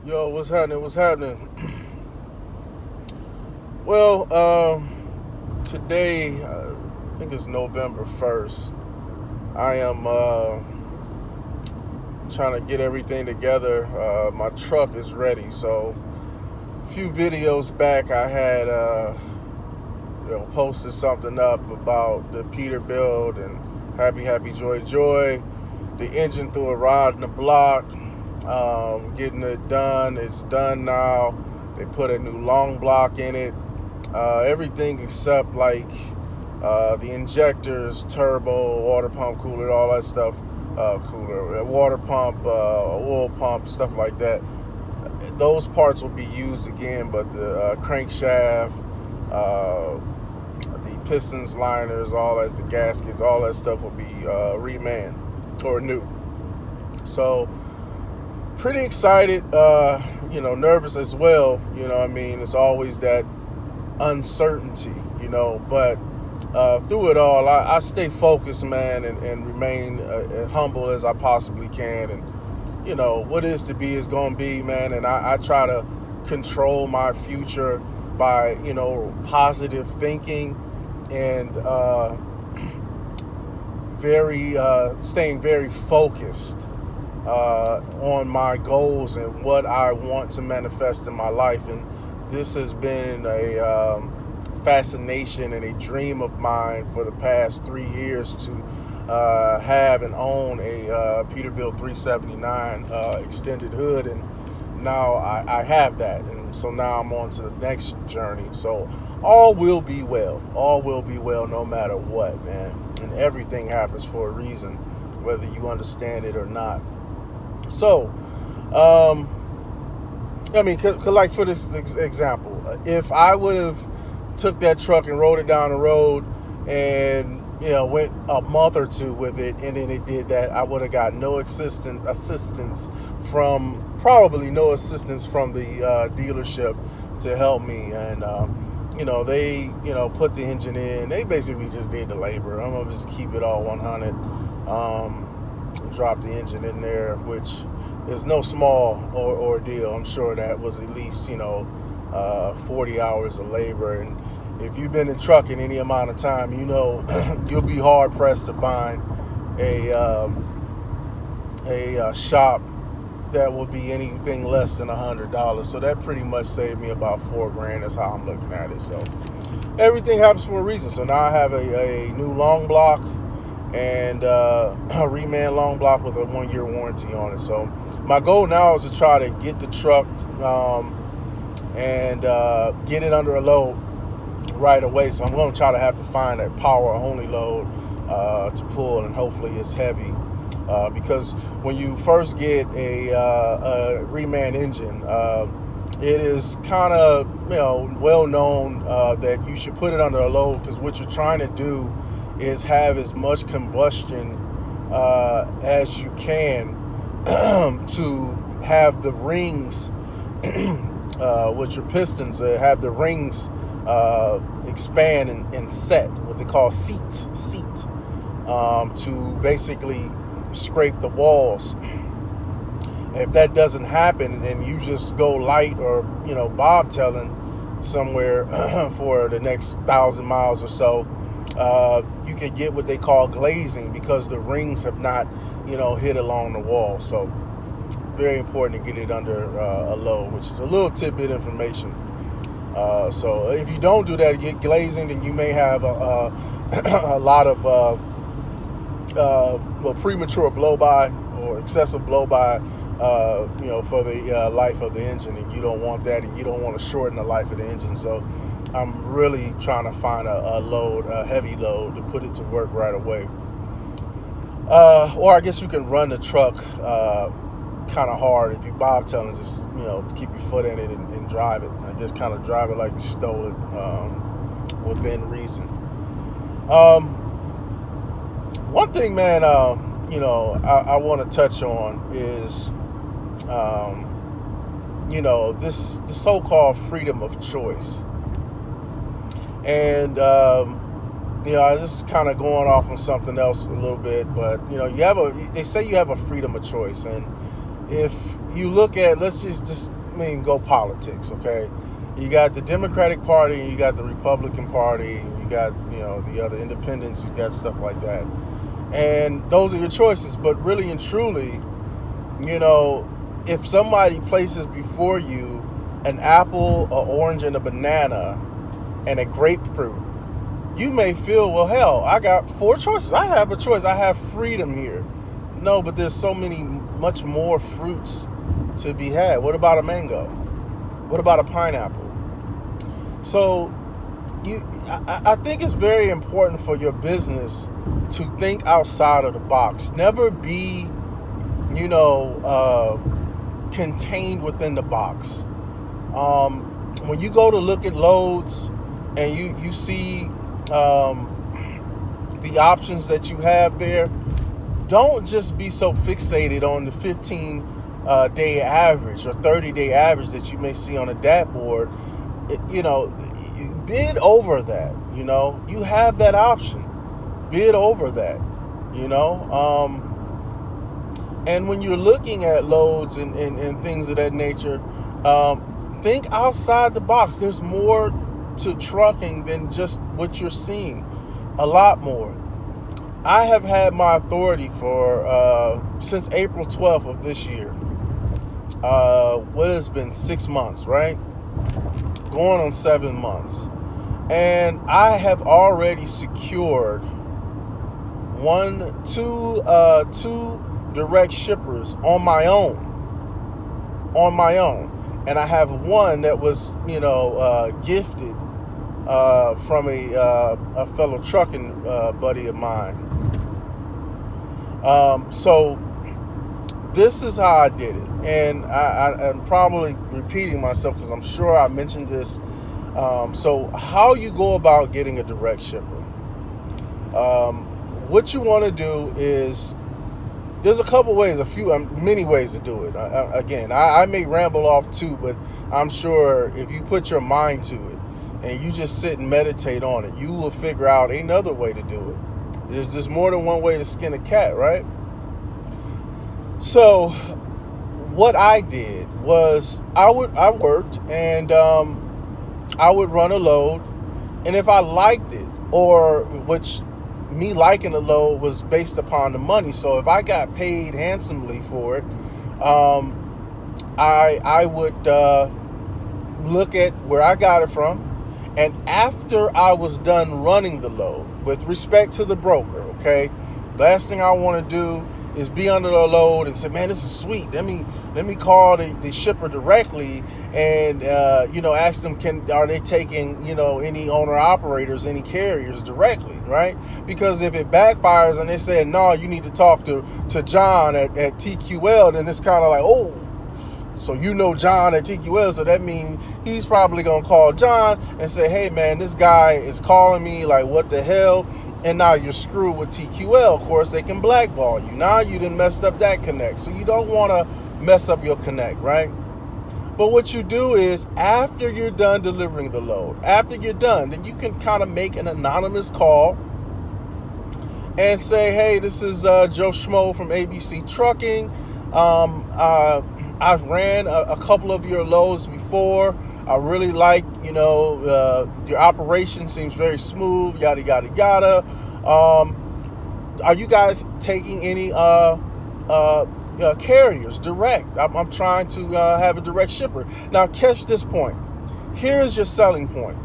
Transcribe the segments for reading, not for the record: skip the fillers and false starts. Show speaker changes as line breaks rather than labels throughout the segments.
Yo, what's happening? What's happening? Well, today, I think it's November 1st. I am trying to get everything together. My truck is ready. So, a few videos back, I had posted something up about the Peterbilt and Happy Happy Joy Joy. The engine threw a rod in the block. Getting it done. It's done now. They put a new long block in it. Everything except like the injectors, turbo, water pump, cooler, all that stuff. Cooler, water pump, oil pump, stuff like that. Those parts will be used again, but the crankshaft, the pistons, liners, all that, the gaskets, all that stuff will be remanned or new. So pretty excited, nervous as well. I mean, it's always that uncertainty, but through it all, I stay focused, man, and remain humble as I possibly can. And, what is to be is going to be, man. And I try to control my future by, positive thinking and staying very focused on my goals and what I want to manifest in my life. And this has been a fascination and a dream of mine for the past 3 years to have and own a Peterbilt 379 extended hood, and now I have that, and so now I'm on to the next journey. So all will be well. All will be well no matter what, man. And everything happens for a reason, whether you understand it or not. So, like for this example, if I would have took that truck and rode it down the road and, went a month or two with it, and then it did that, I would have got no assistance from the dealership to help me. And, they, put the engine in. They basically just did the labor. I'm going to just keep it all 100. Drop the engine in there, which is no small ordeal. I'm sure that was at least 40 hours of labor. And if you've been in trucking any amount of time, you'll be hard pressed to find a shop that will be anything less than $100. So that pretty much saved me about $4,000. That's how I'm looking at it. So everything happens for a reason. So now I have a new long block and a reman long block with a 1-year warranty on it. So my goal now is to try to get the truck and get it under a load right away. So I'm going to try to have to find a power only load to pull, and hopefully it's heavy, because when you first get a reman engine, it is kind of well known that you should put it under a load, because what you're trying to do is have as much combustion as you can to have the rings with your pistons, have the rings expand and set, what they call seat, to basically scrape the walls. If that doesn't happen and you just go light or bobtailing somewhere for the next 1,000 miles or so, you can get what they call glazing, because the rings have not hit along the wall. So very important to get it under a load, which is a little tidbit information. So if you don't do that, get glazing, then you may have a lot of premature blow-by or excessive blow-by for the life of the engine, and you don't want that, and you don't want to shorten the life of the engine. So I'm really trying to find a heavy load to put it to work right away. Or I guess you can run the truck kind of hard. If you bobtailing, just keep your foot in it and drive it. And just kind of drive it like you stole it within reason. One thing, man, I want to touch on is this so-called freedom of choice. And this is kind of going off on something else a little bit, but they say you have a freedom of choice. And if you look at, let's just even go politics, okay? You got the Democratic Party, and you got the Republican Party, and you got, the other independents, you got stuff like that. And those are your choices. But really and truly, if somebody places before you an apple, an orange, and a banana, and a grapefruit, you may feel, well, hell, I got 4 choices. I have a choice. I have freedom here. No, but there's much more fruits to be had. What about a mango? What about a pineapple? So I think it's very important for your business to think outside of the box. Never be, contained within the box. When you go to look at loads and you see the options that you have there, don't just be so fixated on the 15-day average or 30-day average that you may see on a DAT board. Bid over that. You have that option. Bid over that. And when you're looking at loads and things of that nature, think outside the box. There's more to trucking than just what you're seeing. A lot more. I have had my authority for since April 12th of this year. What has been 6 months, right? Going on 7 months. And I have already secured two direct shippers on my own. And I have one that was, gifted from a fellow trucking buddy of mine. So this is how I did it. And I'm probably repeating myself because I'm sure I mentioned this. So how you go about getting a direct shipper. What you want to do is, there's a couple ways, many ways to do it. Again, I may ramble off too, but I'm sure if you put your mind to it and you just sit and meditate on it, you will figure out another way to do it. There's just more than one way to skin a cat, right? So what I did was I worked and I would run a load, and if I liked it, or which me liking the load was based upon the money. So if I got paid handsomely for it, I would look at where I got it from. And after I was done running the load, with respect to the broker, okay, last thing I want to do is be under the load and say, man, this is sweet. Let me call the shipper directly and ask them, are they taking any owner operators, any carriers directly, right? Because if it backfires and they say, no, you need to talk to John at TQL, then it's kind of like, oh, so John at TQL, so that means he's probably gonna call John and say, hey man, this guy is calling me, like, what the hell? And now you're screwed with TQL. Of course, they can blackball you. Now you done messed up that connect. So you don't want to mess up your connect, right? But what you do is, after you're done delivering the load, then you can kind of make an anonymous call and say, hey, this is Joe Schmo from ABC Trucking. I've ran a couple of your loads before. I really like, your operation seems very smooth, yada, yada, yada. Are you guys taking any carriers direct? I'm trying to have a direct shipper. Now, catch this point. Here is your selling point.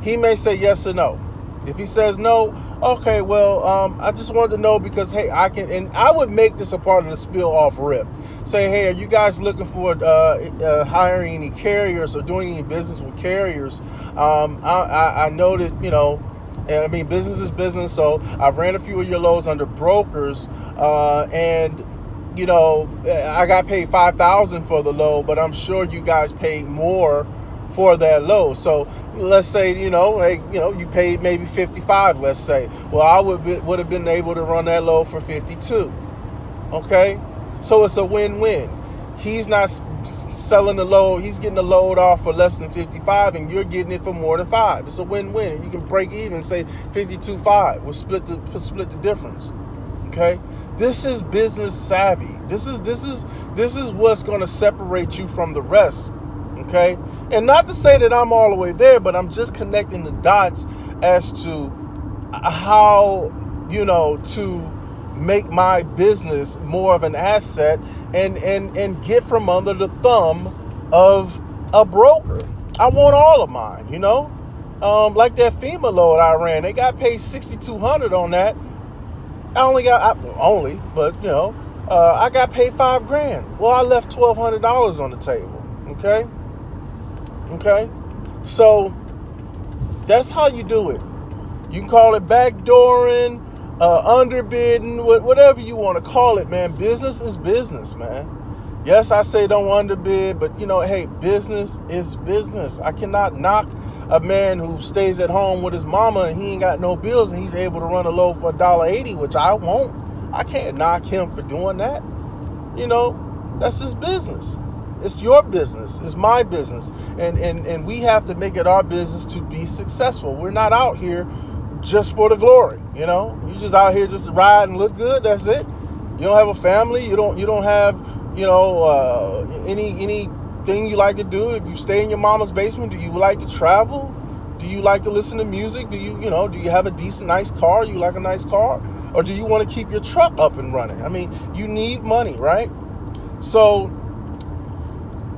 He may say yes or no. If he says no, okay, well, I just wanted to know because, hey, and I would make this a part of the spiel off rip. Say, hey, are you guys looking for hiring any carriers or doing any business with carriers? I know that, business is business, so I've ran a few of your loads under brokers, and I got paid $5,000 for the load, but I'm sure you guys paid more for that load. So let's say, you paid maybe $55, let's say. Well, I would have been able to run that load for $52. Okay? So it's a win-win. He's not selling the load. He's getting the load off for less than $55, and you're getting it for more than $5. It's a win-win. And you can break even, say $52.5. We'll split the difference. Okay? This is business savvy. This is what's going to separate you from the rest. Okay? And not to say that I'm all the way there, but I'm just connecting the dots as to how, to make my business more of an asset and get from under the thumb of a broker. I want all of mine, like that FEMA load I ran, they got paid $6,200 on that. I got paid $5,000. Well, I left $1,200 on the table. Okay. So that's how you do it. You can call it backdooring, underbidding, whatever you want to call it, man. Business is business, man. Yes, I say don't underbid, but hey, business is business. I cannot knock a man who stays at home with his mama and he ain't got no bills and he's able to run a load for $1.80, which I won't. I can't knock him for doing that. That's his business. It's your business. It's my business. And we have to make it our business to be successful. We're not out here just for the glory. You're just out here just to ride and look good. That's it. You don't have a family. You don't have, anything you like to do. If you stay in your mama's basement, do you like to travel? Do you like to listen to music? Do you have a decent, nice car? You like a nice car? Or do you want to keep your truck up and running? I mean, you need money, right? So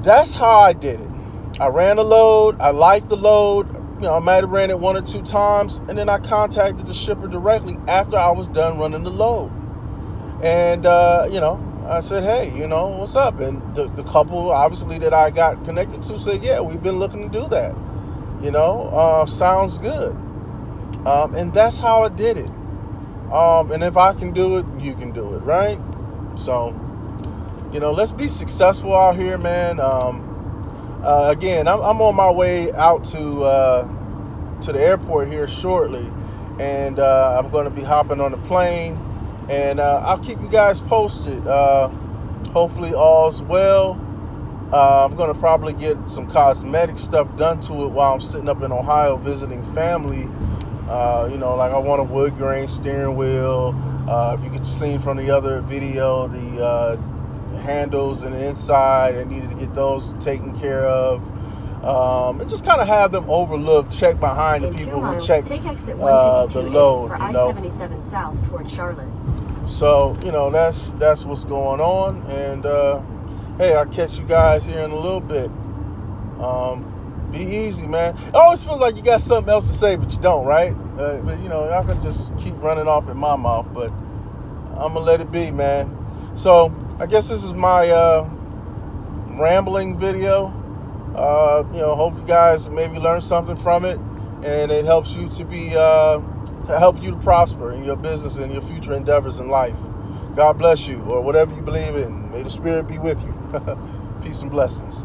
that's how I did it. I ran a load. I liked the load. I might have ran it 1 or 2 times. And then I contacted the shipper directly after I was done running the load. And, I said, hey, what's up? And the couple, obviously, that I got connected to said, yeah, we've been looking to do that. Sounds good. And that's how I did it. And if I can do it, you can do it, right? So, let's be successful out here, man. Again, I'm on my way out to the airport here shortly, and I'm going to be hopping on the plane, and I'll keep you guys posted. Hopefully all's well. I'm going to probably get some cosmetic stuff done to it while I'm sitting up in Ohio visiting family. Like I want a wood grain steering wheel. If you could see from the other video, the handles and the inside, I needed to get those taken care of. And just kind of have them overlooked, check behind the people who check the load.
I-77 south toward Charlotte.
So, that's what's going on. And hey, I'll catch you guys here in a little bit. Be easy, man. It always feels like you got something else to say, but you don't, right? But I can just keep running off in my mouth, but I'm gonna let it be, man. So I guess this is my rambling video. Hope you guys maybe learn something from it, and it helps you to help you to prosper in your business and your future endeavors in life. God bless you, or whatever you believe in. May the Spirit be with you. Peace and blessings.